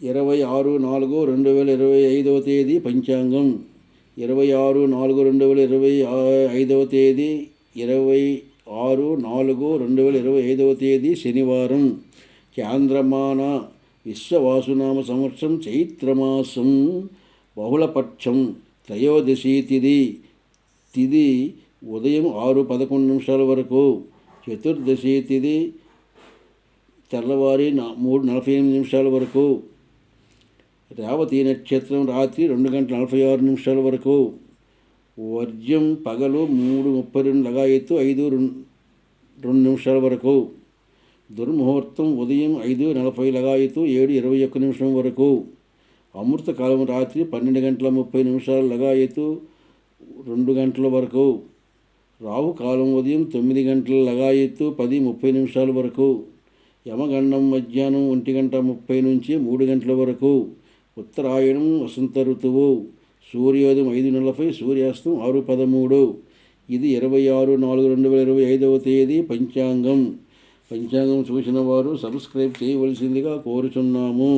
26/4/2025 తేదీ పంచాంగం. 26/4/2025 తేదీ 26/4/2025 తేదీ శనివారం. చాంద్రమాన విశ్వవాసునామ సంవత్సరం చైత్రమాసం బహుళపక్షం త్రయోదశి తిథి ఉదయం 6:11 వరకు. చతుర్దశి తిథి తెల్లవారి 3:48 వరకు. రేవతి నక్షత్రం రాత్రి 2:46 వరకు. వర్జ్యం పగలు 3:32 లగాయత్తు 5:02 వరకు. దుర్ముహూర్తం ఉదయం 5:40 లగాయత్తు 7:21 వరకు. అమృతకాలం రాత్రి 12:30 లగాయత్తు 2 గంటల వరకు. రాహుకాలం ఉదయం 9 లగాయత్తు 10:30 వరకు. యమగండం మధ్యాహ్నం 1:30 నుంచి 3 గంటల వరకు. ఉత్తరాయణం వసంత ఋతువు. సూర్యోదయం 5:40, సూర్యాస్తం 6:13. ఇది 26/4/2025 తేదీ పంచాంగం. పంచాంగం చూసిన వారు సబ్స్క్రైబ్ చేయవలసిందిగా కోరుచున్నాము.